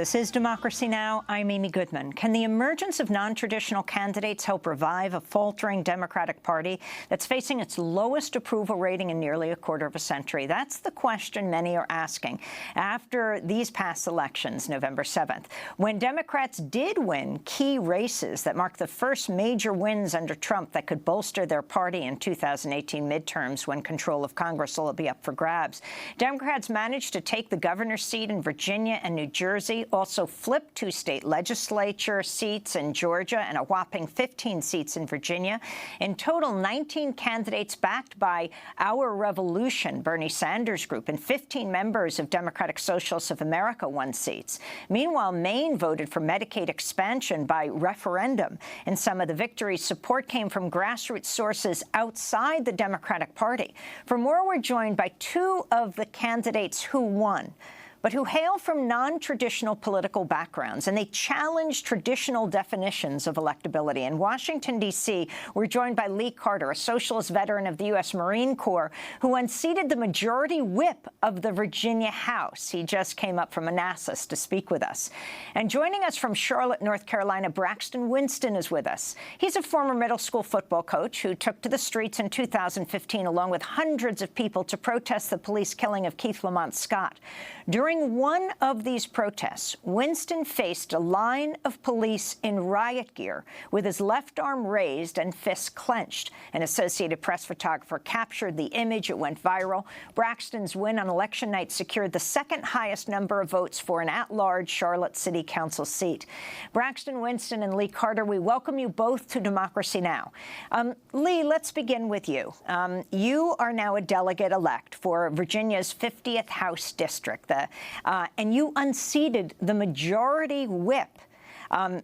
This is Democracy Now! I'm Amy Goodman. Can the emergence of non-traditional candidates help revive a faltering Democratic Party that's facing its lowest approval rating in nearly a quarter of a century? That's the question many are asking after these past elections, November 7th, when Democrats did win key races that marked the first major wins under Trump that could bolster their party in 2018 midterms when control of Congress will be up for grabs. Democrats managed to take the governor's seat in Virginia and New Jersey, also flipped 2 state legislature seats in Georgia and a whopping 15 seats in Virginia. In total, 19 candidates backed by Our Revolution, Bernie Sanders' group, and 15 members of Democratic Socialists of America won seats. Meanwhile, Maine voted for Medicaid expansion by referendum. In some of the victories, support came from grassroots sources outside the Democratic Party. For more, we're joined by 2 of the candidates who won, but who hail from non-traditional political backgrounds, and they challenge traditional definitions of electability. In Washington, D.C., we're joined by Lee Carter, a socialist veteran of the U.S. Marine Corps, who unseated the majority whip of the Virginia House. He just came up from Manassas to speak with us. And joining us from Charlotte, North Carolina, Braxton Winston is with us. He's a former middle school football coach who took to the streets in 2015, along with hundreds of people, to protest the police killing of Keith Lamont Scott. During one of these protests, Winston faced a line of police in riot gear with his left arm raised and fists clenched. An Associated Press photographer captured the image. It went viral. Braxton's win on election night secured the second highest number of votes for an at-large Charlotte City Council seat. Braxton Winston and Lee Carter, we welcome you both to Democracy Now! Lee, let's begin with you. You are now a delegate-elect for Virginia's 50th House District, and you unseated the majority whip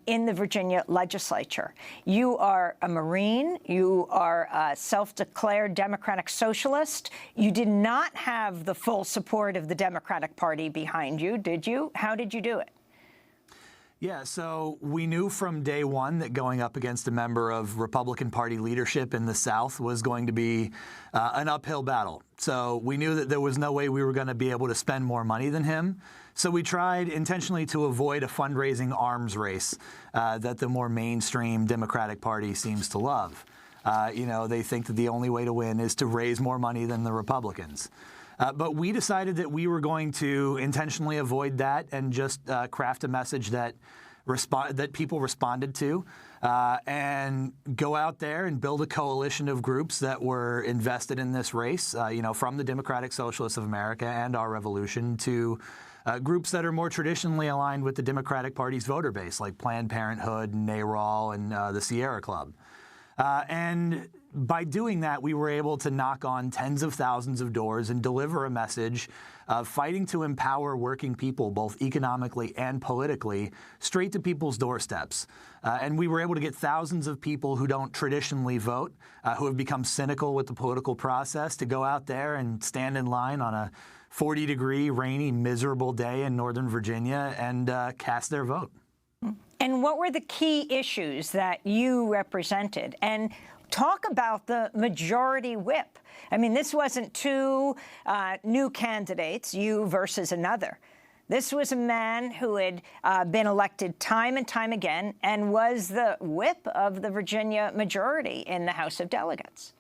in the Virginia legislature. You are a Marine. You are a self-declared Democratic Socialist. You did not have the full support of the Democratic Party behind you, did you? How did you do it? Yeah, so we knew from day one that going up against a member of Republican Party leadership in the South was going to be an uphill battle. So we knew that there was no way we were going to be able to spend more money than him. So we tried intentionally to avoid a fundraising arms race that the more mainstream Democratic Party seems to love. They think that the only way to win is to raise more money than the Republicans. But we decided that we were going to intentionally avoid that and just craft a message that people responded to, and go out there and build a coalition of groups that were invested in this race, from the Democratic Socialists of America and Our Revolution to groups that are more traditionally aligned with the Democratic Party's voter base, like Planned Parenthood, NARAL, and the Sierra Club. And by doing that, we were able to knock on tens of thousands of doors and deliver a message of fighting to empower working people, both economically and politically, straight to people's doorsteps. And we were able to get thousands of people who don't traditionally vote, who have become cynical with the political process, to go out there and stand in line on a 40-degree, rainy, miserable day in Northern Virginia and cast their vote. And what were the key issues that you represented? And talk about the majority whip. I mean, this wasn't 2 new candidates, you versus another. This was a man who had been elected time and time again and was the whip of the Virginia majority in the House of Delegates.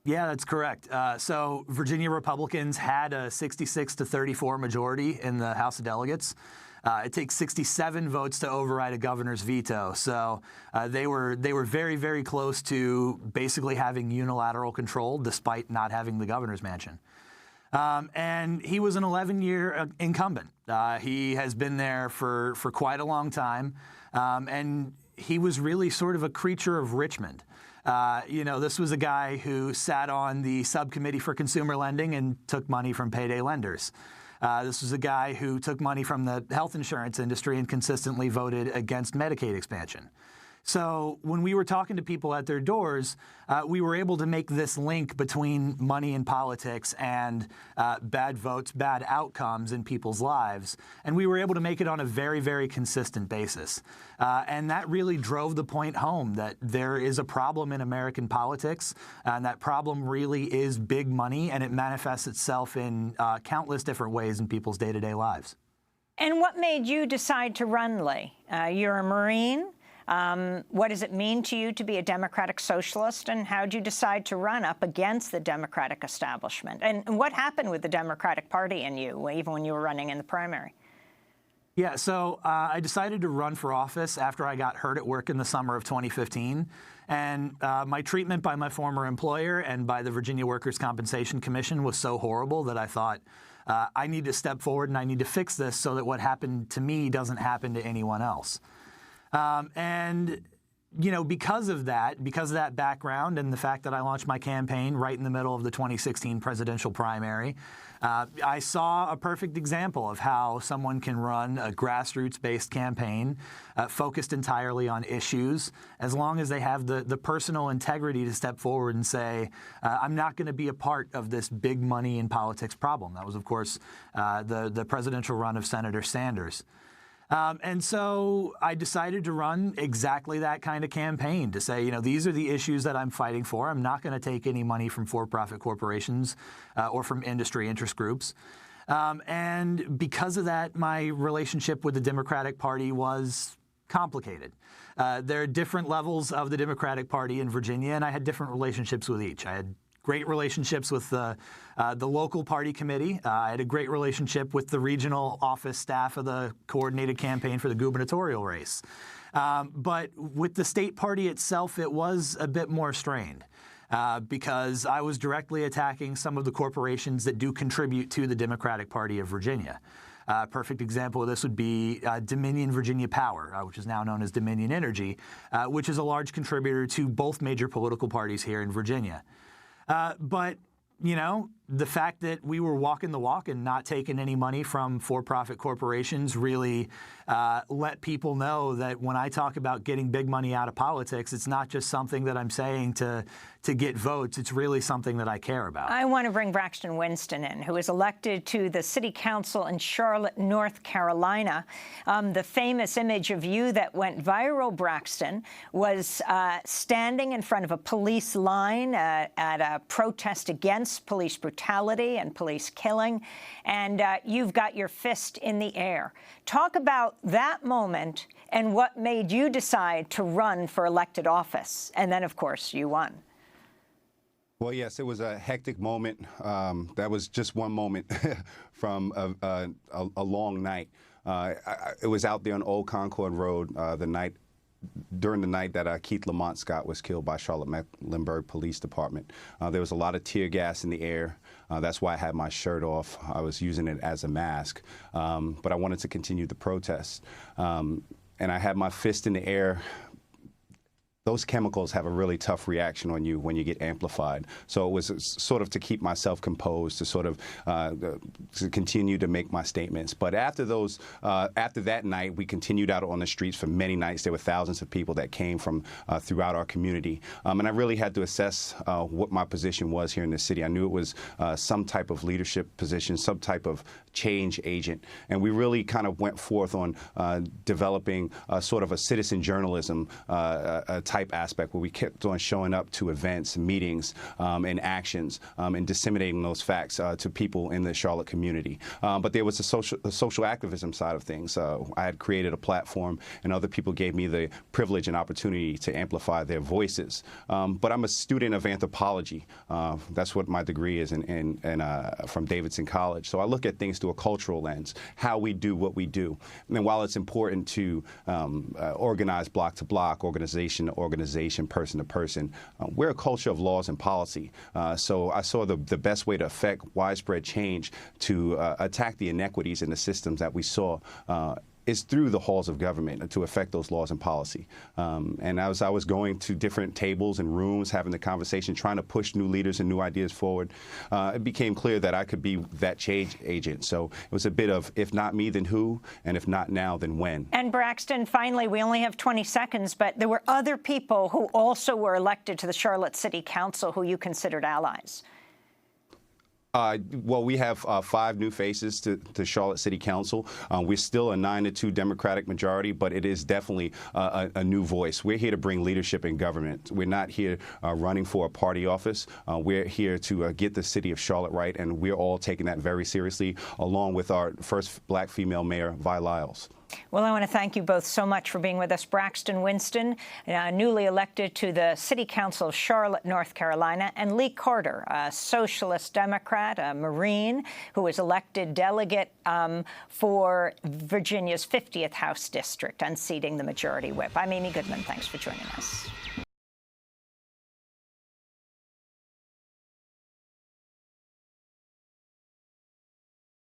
Yeah, that's correct. So Virginia Republicans had a 66-34 majority in the House of Delegates. It takes 67 votes to override a governor's veto. So they were very, very close to basically having unilateral control, despite not having the governor's mansion. And he was an 11-year incumbent. He has been there for quite a long time. And he was really sort of a creature of Richmond. This was a guy who sat on the subcommittee for consumer lending and took money from payday lenders. This was a guy who took money from the health insurance industry and consistently voted against Medicaid expansion. So when we were talking to people at their doors, we were able to make this link between money in politics and bad votes, bad outcomes in people's lives. And we were able to make it on a very, very consistent basis. And that really drove the point home that there is a problem in American politics, and that problem really is big money, and it manifests itself in countless different ways in people's day-to-day lives. And what made you decide to run, Lee? You're a Marine. What does it mean to you to be a Democratic Socialist, and how did you decide to run up against the Democratic establishment? And what happened with the Democratic Party and you, even when you were running in the primary? Yeah, so I decided to run for office after I got hurt at work in the summer of 2015. And my treatment by my former employer and by the Virginia Workers' Compensation Commission was so horrible that I thought, I need to step forward and I need to fix this so that what happened to me doesn't happen to anyone else. And, you know, because of that background and the fact that I launched my campaign right in the middle of the 2016 presidential primary, I saw a perfect example of how someone can run a grassroots-based campaign focused entirely on issues, as long as they have the personal integrity to step forward and say, I'm not going to be a part of this big money in politics problem. That was, of course, the presidential run of Senator Sanders. And so I decided to run exactly that kind of campaign, to say, you know, these are the issues that I'm fighting for. I'm not going to take any money from for-profit corporations or from industry interest groups. And because of that, my relationship with the Democratic Party was complicated. There are different levels of the Democratic Party in Virginia, and I had different relationships with each. I had great relationships with the local party committee. I had a great relationship with the regional office staff of the coordinated campaign for the gubernatorial race. But with the state party itself, it was a bit more strained because I was directly attacking some of the corporations that do contribute to the Democratic Party of Virginia. A perfect example of this would be Dominion Virginia Power, which is now known as Dominion Energy, which is a large contributor to both major political parties here in Virginia. But, you know, the fact that we were walking the walk and not taking any money from for-profit corporations really let people know that when I talk about getting big money out of politics, it's not just something that I'm saying to get votes. It's really something that I care about. I want to bring Braxton Winston in, who was elected to the city council in Charlotte, North Carolina. The famous image of you that went viral, Braxton, was standing in front of a police line at a protest against police brutality and police killing, and you've got your fist in the air. Talk about that moment and what made you decide to run for elected office. And then, of course, you won. Well, yes, it was a hectic moment. That was just one moment from a long night. It was out there on Old Concord Road during the night that Keith Lamont Scott was killed by Charlotte-Mecklenburg Police Department. There was a lot of tear gas in the air. That's why I had my shirt off. I was using it as a mask. But I wanted to continue the protest. And I had my fist in the air. Those chemicals have a really tough reaction on you when you get amplified. So it was sort of to keep myself composed, to sort of to continue to make my statements. But after that night, we continued out on the streets for many nights. There were thousands of people that came from throughout our community. And I really had to assess what my position was here in the city. I knew it was some type of leadership position, some type of change agent. And we really kind of went forth on developing sort of a citizen journalism type aspect, where we kept on showing up to events, meetings, and actions, and disseminating those facts to people in the Charlotte community. But there was a social activism side of things. I had created a platform, and other people gave me the privilege and opportunity to amplify their voices. But I'm a student of anthropology. That's what my degree is from Davidson College. So I look at things through a cultural lens, how we do what we do. And while it's important to organize block to block, organization to organization, person to person, we're a culture of laws and policy. So I saw the best way to affect widespread change, to attack the inequities in the systems that we saw, is through the halls of government, to affect those laws and policy. And as I was going to different tables and rooms, having the conversation, trying to push new leaders and new ideas forward, it became clear that I could be that change agent. So it was a bit of, if not me, then who? And if not now, then when? And Braxton, finally, we only have 20 seconds, but there were other people who also were elected to the Charlotte City Council who you considered allies. Well, we have 5 new faces to Charlotte City Council. We're still a 9-2 Democratic majority, but it is definitely a new voice. We're here to bring leadership in government. We're not here running for a party office. We're here to get the city of Charlotte right, and we're all taking that very seriously, along with our first black female mayor, Vi Lyles. Well, I want to thank you both so much for being with us. Braxton Winston, newly elected to the City Council of Charlotte, North Carolina, and Lee Carter, a Socialist Democrat, a Marine, who was elected delegate for Virginia's 50th House District, unseating the Majority Whip. I'm Amy Goodman. Thanks for joining us.